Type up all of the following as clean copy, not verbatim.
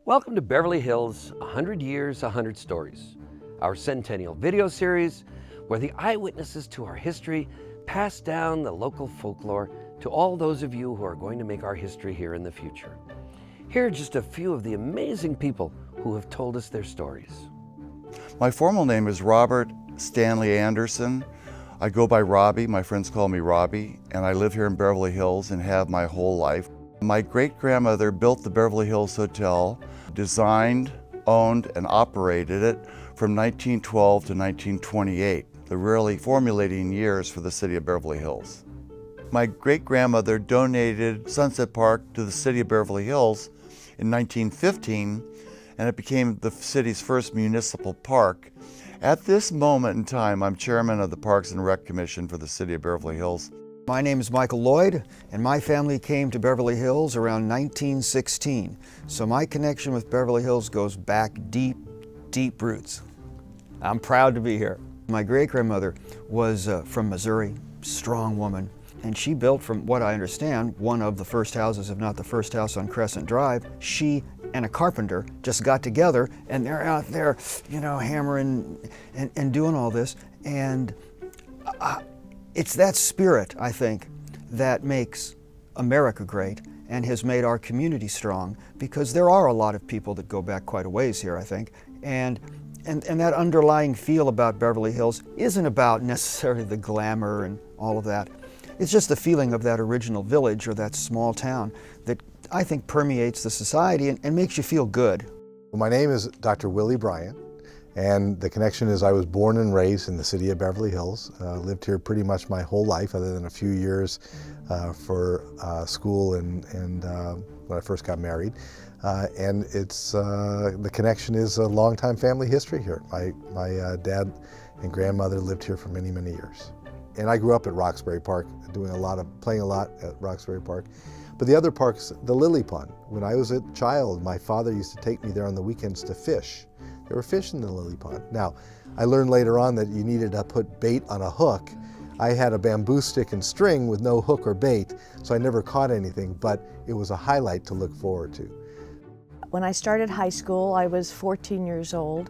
Welcome to Beverly Hills 100 Years, 100 Stories, our Centennial video series where the eyewitnesses to our history pass down the local folklore to all those of you who are going to make our history here in the future. Here are just a few of the amazing people who have told us their stories. My formal name is Robert Stanley Anderson. I go by Robbie, my friends call me Robbie, and I live here in Beverly Hills and have my whole life. My great-grandmother built the Beverly Hills Hotel, designed, owned, and operated it from 1912 to 1928, the really formulating years for the city of Beverly Hills. My great-grandmother donated Sunset Park to the city of Beverly Hills in 1915, and it became the city's first municipal park. At this moment in time, I'm chairman of the Parks and Rec Commission for the city of Beverly Hills. My name is Michael Lloyd, and my family came to Beverly Hills around 1916. So my connection with Beverly Hills goes back deep, deep roots. I'm proud to be here. My great-grandmother was from Missouri, strong woman, and she built, from what I understand, one of the first houses, if not the first house on Crescent Drive. She and a carpenter just got together, and they're out there, hammering and doing all this. And it's that spirit, I think, that makes America great and has made our community strong, because there are a lot of people that go back quite a ways here, I think. And that underlying feel about Beverly Hills isn't about necessarily the glamour and all of that. It's just the feeling of that original village or that small town that I think permeates the society and makes you feel good. My name is Dr. Willie Brien, and the connection is I was born and raised in the city of Beverly Hills. Lived here pretty much my whole life, other than a few years for school and when I first got married. And it's the connection is a long-time family history here. My dad and grandmother lived here for many, many years. And I grew up at Roxbury Park, playing a lot at Roxbury Park. But the other parks, the Lily Pond. When I was a child, my father used to take me there on the weekends to fish. There were fish in the Lily Pond. Now, I learned later on that you needed to put bait on a hook. I had a bamboo stick and string with no hook or bait, so I never caught anything, but it was a highlight to look forward to. When I started high school, I was 14 years old.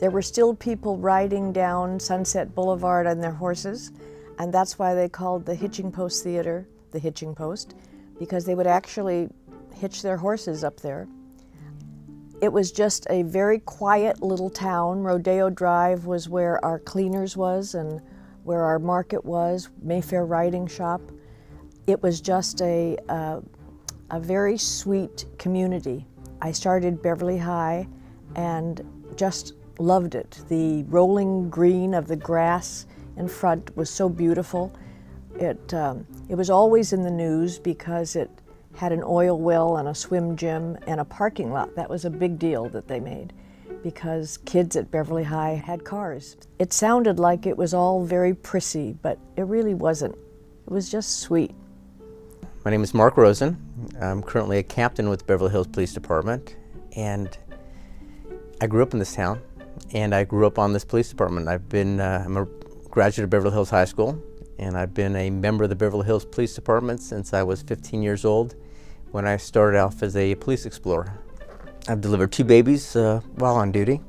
There were still people riding down Sunset Boulevard on their horses, and that's why they called the Hitching Post Theater the Hitching Post, because they would actually hitch their horses up there. It was just a very quiet little town. Rodeo Drive was where our cleaners was and where our market was, Mayfair Riding Shop. It was just a very sweet community. I started Beverlye High and just loved it. The rolling green of the grass in front was so beautiful. It was always in the news because it had an oil well and a swim gym and a parking lot. That was a big deal that they made because kids at Beverlye High had cars. It sounded like it was all very prissy, but it really wasn't. It was just sweet. My name is Mark Rosen. I'm currently a captain with the Beverly Hills Police Department, and I grew up in this town, and I grew up on this police department. I'm a graduate of Beverly Hills High School, and I've been a member of the Beverly Hills Police Department since I was 15 years old, when I started off as a police explorer. I've delivered 2 babies while on duty.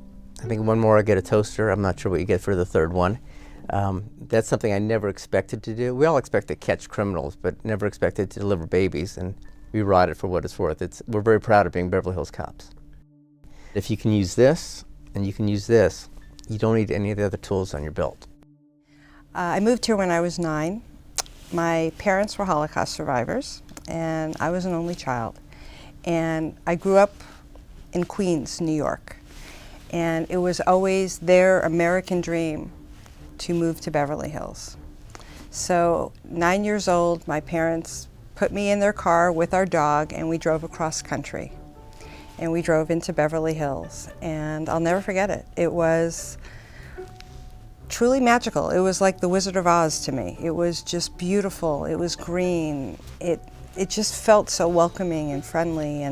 I think one more I get a toaster. I'm not sure what you get for the third one. That's something I never expected to do. We all expect to catch criminals, but never expected to deliver babies, and we ride it for what it's worth. We're very proud of being Beverly Hills cops. If you can use this, and you can use this, you don't need any of the other tools on your belt. I moved here when I was 9. My parents were Holocaust survivors, and I was an only child. And I grew up in Queens, New York. And it was always their American dream to move to Beverly Hills. So 9 years old, my parents put me in their car with our dog, and we drove across country. And we drove into Beverly Hills, and I'll never forget it. It was truly magical. It was like the Wizard of Oz to me. It was just beautiful. It was green. It just felt so welcoming and friendly.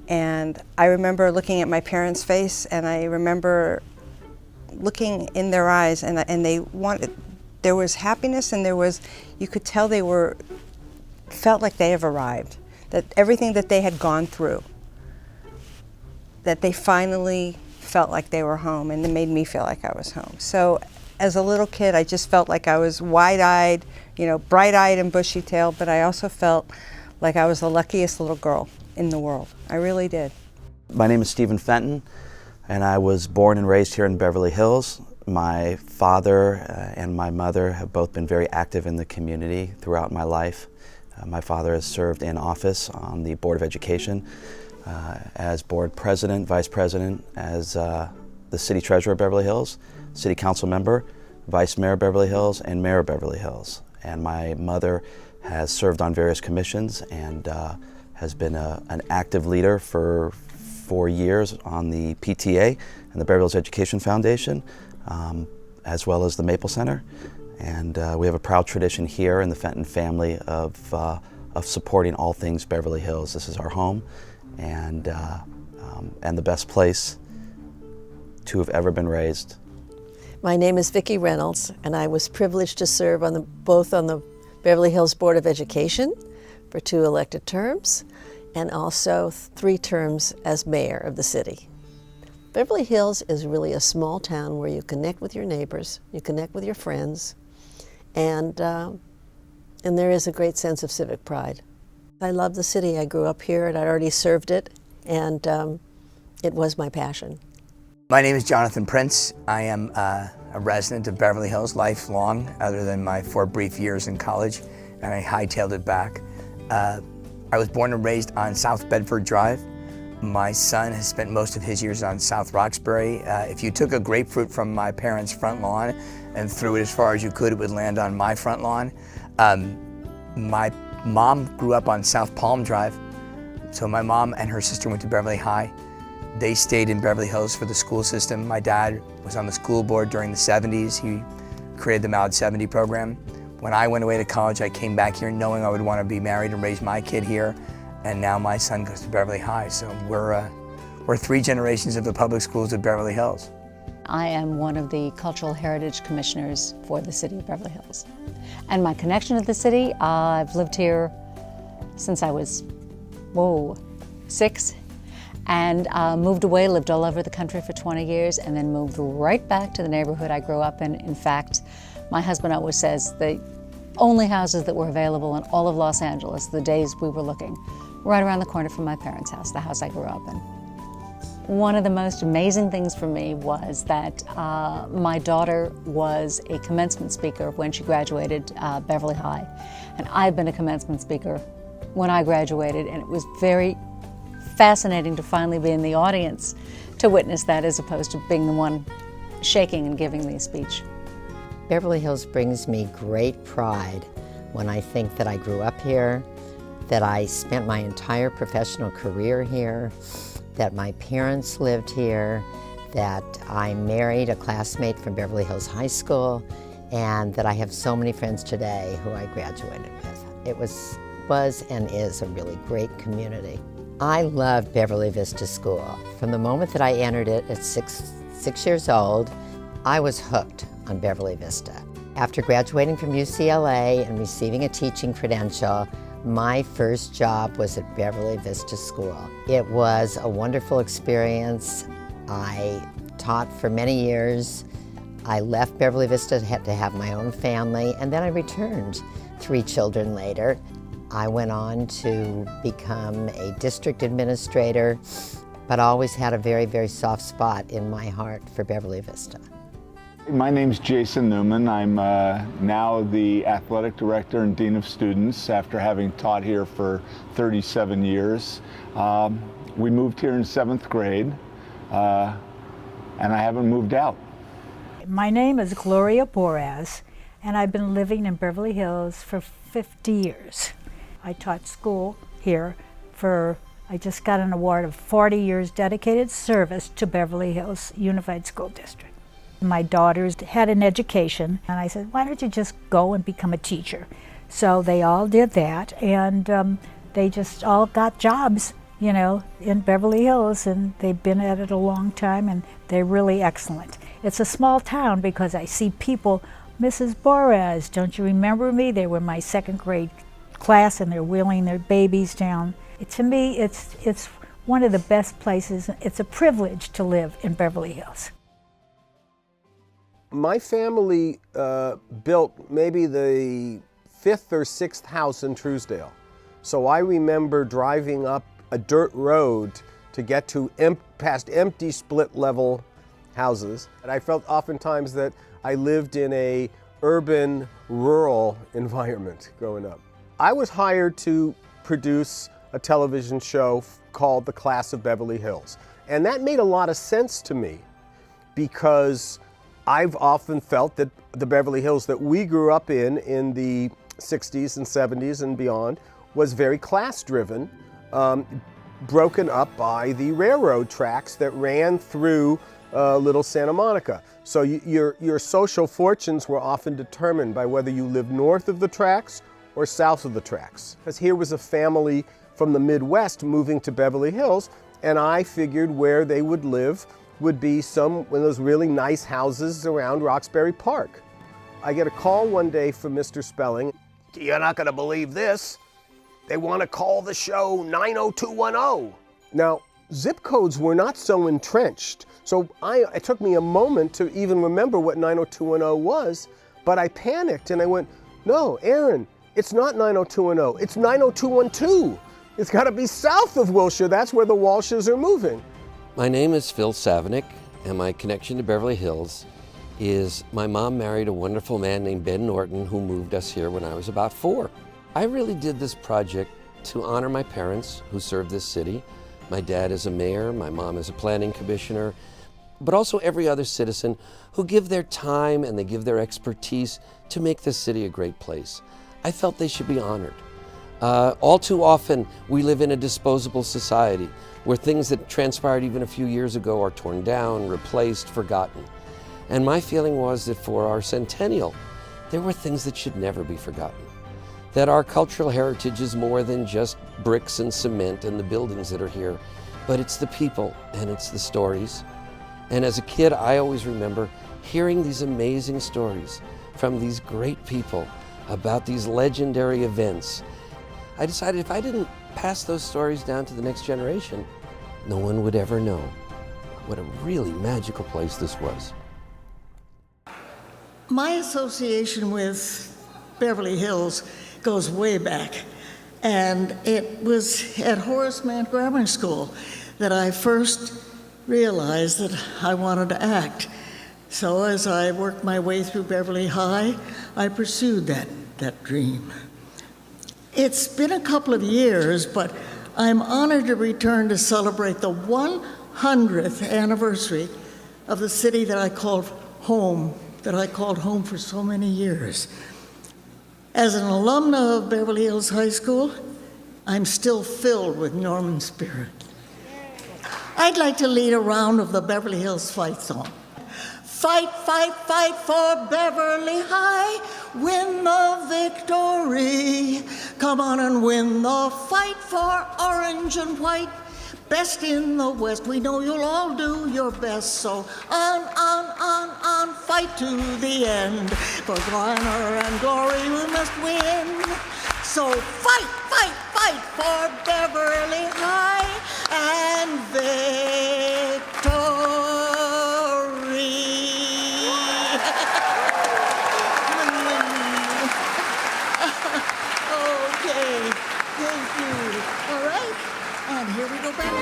And I remember looking at my parents' face, and I remember looking in their eyes, and there was happiness, and you could tell felt like they have arrived. That everything that they had gone through that they finally felt like they were home, and it made me feel like I was home. So as a little kid, I just felt like I was wide-eyed, you know, bright-eyed and bushy-tailed, but I also felt like I was the luckiest little girl in the world. I really did. My name is Stephen Fenton, and I was born and raised here in Beverly Hills. My father and my mother have both been very active in the community throughout my life. My father has served in office on the Board of Education as board president, vice president, as the city treasurer of Beverly Hills, city council member, vice mayor of Beverly Hills, and mayor of Beverly Hills. And my mother has served on various commissions and has been an active leader for 4 years on the PTA and the Beverly Hills Education Foundation, as well as the Maple Center. And we have a proud tradition here in the Fenton family of supporting all things Beverly Hills. This is our home and the best place to have ever been raised. My name is Vicki Reynolds, and I was privileged to serve on both on the Beverly Hills Board of Education for 2 elected terms, and also 3 terms as mayor of the city. Beverly Hills is really a small town where you connect with your neighbors, you connect with your friends, and there is a great sense of civic pride. I love the city. I grew up here and I already served it, and it was my passion. My name is Jonathan Prince. I am a resident of Beverly Hills lifelong, other than my 4 brief years in college, and I hightailed it back. I was born and raised on South Bedford Drive. My son has spent most of his years on South Roxbury. If you took a grapefruit from my parents' front lawn and threw it as far as you could, it would land on my front lawn. My mom grew up on South Palm Drive, so my mom and her sister went to Beverly High. They stayed in Beverly Hills for the school system. My dad was on the school board during the 70s. He created the Malad 70 program. When I went away to college, I came back here knowing I would want to be married and raise my kid here. And now my son goes to Beverly High. So we're 3 generations of the public schools of Beverly Hills. I am one of the Cultural Heritage Commissioners for the City of Beverly Hills. And my connection to the city, I've lived here since I was, 6. And moved away, lived all over the country for 20 years, and then moved right back to the neighborhood I grew up in. In fact, my husband always says the only houses that were available in all of Los Angeles, the days we were looking, right around the corner from my parents' house, the house I grew up in. One of the most amazing things for me was that my daughter was a commencement speaker when she graduated Beverly High. And I've been a commencement speaker when I graduated, and it was very fascinating to finally be in the audience to witness that, as opposed to being the one shaking and giving the speech. Beverly Hills brings me great pride when I think that I grew up here, that I spent my entire professional career here, that my parents lived here, that I married a classmate from Beverly Hills High School, and that I have so many friends today who I graduated with. It was and is a really great community. I loved Beverly Vista School. From the moment that I entered it at six years old, I was hooked on Beverly Vista. After graduating from UCLA and receiving a teaching credential, my first job was at Beverly Vista School. It was a wonderful experience. I taught for many years. I left Beverly Vista to have my own family, and then I returned 3 children later. I went on to become a district administrator, but always had a very, very soft spot in my heart for Beverly Vista. My name's Jason Newman. I'm now the athletic director and dean of students after having taught here for 37 years. We moved here in 7th grade, and I haven't moved out. My name is Gloria Boraz, and I've been living in Beverly Hills for 50 years. I taught school here I just got an award of 40 years dedicated service to Beverly Hills Unified School District. My daughters had an education, and I said, why don't you just go and become a teacher? So they all did that, and they just all got jobs, you know, in Beverly Hills, and they've been at it a long time, and they're really excellent. It's a small town because I see people, Mrs. Boraz, don't you remember me? They were my 2nd grade class, and they're wheeling their babies down. To me, it's one of the best places. It's a privilege to live in Beverly Hills. My family built maybe the 5th or 6th house in Truesdale. So I remember driving up a dirt road to get to past empty split level houses. And I felt oftentimes that I lived in a urban, rural environment growing up. I was hired to produce a television show called The Class of Beverly Hills. And that made a lot of sense to me because I've often felt that the Beverly Hills that we grew up in the 60s and 70s and beyond was very class-driven, broken up by the railroad tracks that ran through Little Santa Monica. So your social fortunes were often determined by whether you lived north of the tracks or south of the tracks. Because here was a family from the Midwest moving to Beverly Hills, and I figured where they would live would be one of those really nice houses around Roxbury Park. I get a call one day from Mr. Spelling. You're not going to believe this. They want to call the show 90210. Now, zip codes were not so entrenched, so it took me a moment to even remember what 90210 was, but I panicked and I went, no, Aaron, it's not 90210, it's 90212. It's got to be south of Wilshire. That's where the Walshes are moving. My name is Phil Savenick, and my connection to Beverly Hills is my mom married a wonderful man named Ben Norton who moved us here when I was about 4. I really did this project to honor my parents who served this city. My dad is a mayor, my mom is a planning commissioner, but also every other citizen who give their time and they give their expertise to make this city a great place. I felt they should be honored. All too often, we live in a disposable society where things that transpired even a few years ago are torn down, replaced, forgotten. And my feeling was that for our Centennial, there were things that should never be forgotten. That our cultural heritage is more than just bricks and cement and the buildings that are here, but it's the people and it's the stories. And as a kid, I always remember hearing these amazing stories from these great people about these legendary events. I decided if I didn't pass those stories down to the next generation, no one would ever know what a really magical place this was. My association with Beverly Hills goes way back, and it was at Horace Mann Grammar School that I first realized that I wanted to act. So as I worked my way through Beverly High, I pursued that dream. It's been a couple of years, but I'm honored to return to celebrate the 100th anniversary of the city that I called home for so many years. As an alumna of Beverly Hills High School, I'm still filled with Norman spirit. I'd like to lead a round of the Beverly Hills fight song. Fight, fight, fight for Beverly High, win the victory. Come on and win the fight for orange and white. Best in the West, we know you'll all do your best. So on, fight to the end. For honor and glory we must win. So fight, fight, fight for Beverly High and victory. Okay, thank you. All right, and here we go back.